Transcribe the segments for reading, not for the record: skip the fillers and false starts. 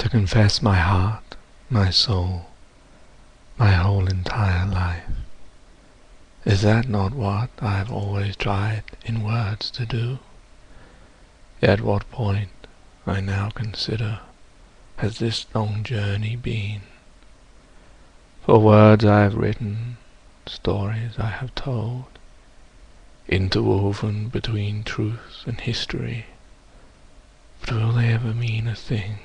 to confess my heart, my soul, my whole entire life. Is that not what I have always tried in words to do? Yet what point, I now consider, has this long journey been? For words I have written, stories I have told, interwoven between truth and history, but will they ever mean a thing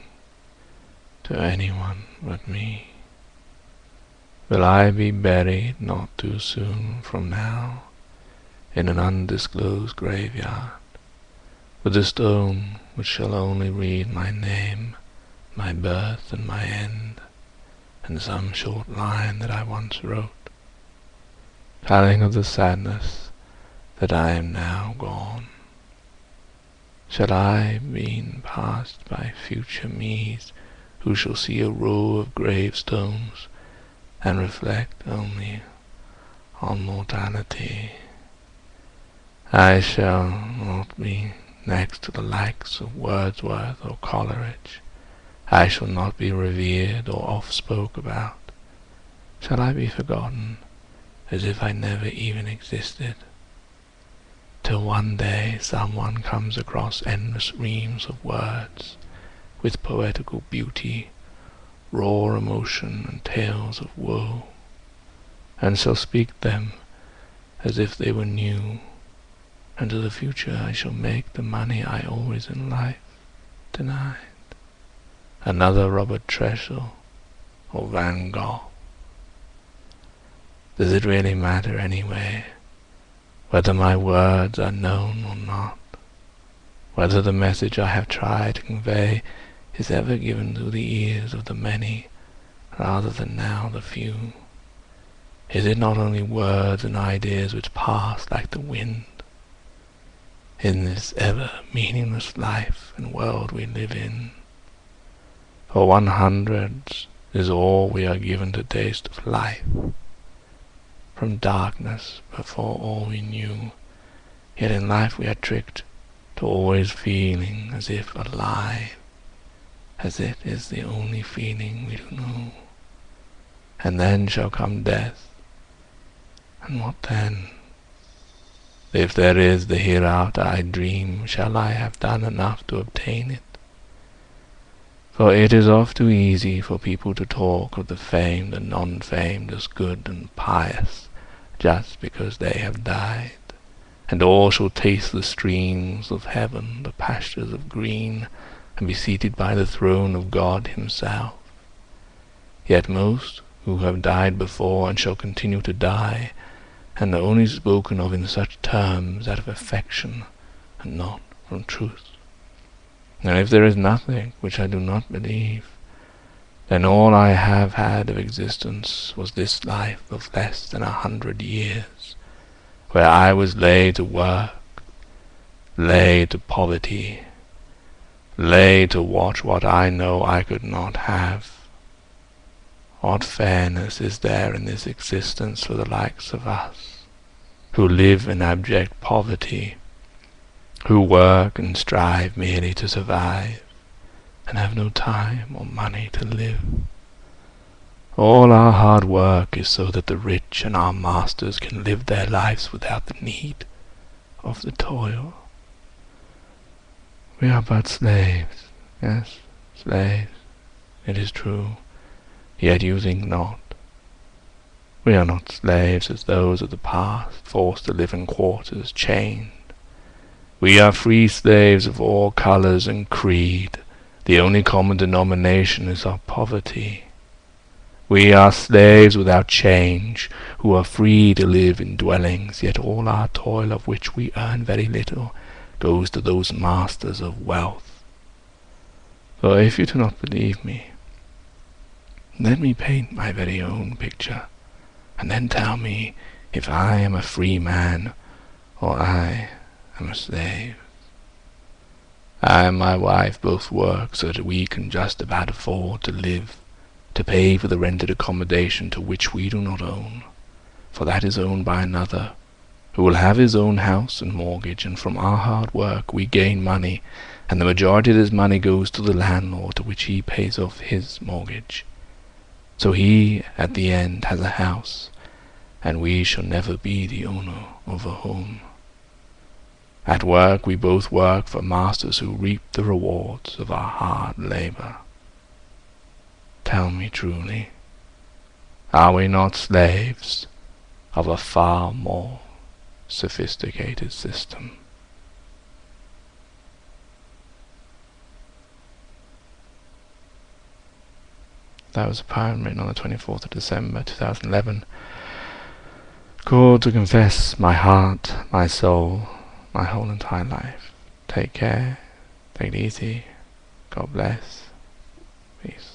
to anyone but me? Will I be buried not too soon from now in an undisclosed graveyard, with a stone which shall only read my name, my birth and my end, and some short line that I once wrote, telling of the sadness that I am now gone? Shall I be passed by future me's, who shall see a row of gravestones and reflect only on mortality? I shall not be next to the likes of Wordsworth or Coleridge. I shall not be revered or oft spoke about. Shall I be forgotten as if I never even existed? Till one day someone comes across endless reams of words with poetical beauty, raw emotion and tales of woe, and shall speak them as if they were new, and to the future I shall make the money I always in life denied. Another Robert Treshel or Van Gogh. Does it really matter anyway, whether my words are known or not? Whether the message I have tried to convey is ever given to the ears of the many rather than now the few? Is it not only words and ideas which pass like the wind in this ever meaningless life and world we live in? For 100 is all we are given to taste of life, from darkness before all we knew, yet in life we are tricked to always feeling as if alive, as it is the only feeling we do know. And then shall come death, and what then? If there is the hereafter I dream, shall I have done enough to obtain it? For it is oft too easy for people to talk of the famed and non-famed as good and pious, just because they have died, and all shall taste the streams of heaven, the pastures of green, and be seated by the throne of God himself. Yet most who have died before and shall continue to die, and are only spoken of in such terms out of affection and not from truth. And if there is nothing which I do not believe, then all I have had of existence was this life of less than 100 years, where I was laid to work, laid to poverty, laid to watch what I know I could not have. What fairness is there in this existence for the likes of us, who live in abject poverty, who work and strive merely to survive, and have no time or money to live? All our hard work is so that the rich and our masters can live their lives without the need of the toil. We are but slaves, yes, slaves, it is true, yet you think not. We are not slaves as those of the past, forced to live in quarters, chained. We are free slaves of all colors and creed. The only common denomination is our poverty. We are slaves without change, who are free to live in dwellings, yet all our toil, of which we earn very little, goes to those masters of wealth. For if you do not believe me, let me paint my very own picture, and then tell me if I am a free man or I am a slave. I and my wife both work so that we can just about afford to live, to pay for the rented accommodation to which we do not own, for that is owned by another, who will have his own house and mortgage, and from our hard work we gain money and the majority of his money goes to the landlord, to which he pays off his mortgage. So he, at the end, has a house, and we shall never be the owner of a home. At work we both work for masters who reap the rewards of our hard labor. Tell me truly, are we not slaves of a far more sophisticated system? That was a poem written on the 24th of December 2011, called To Confess My Heart, My Soul, My Whole Entire Life. Take care, take it easy, God bless, peace.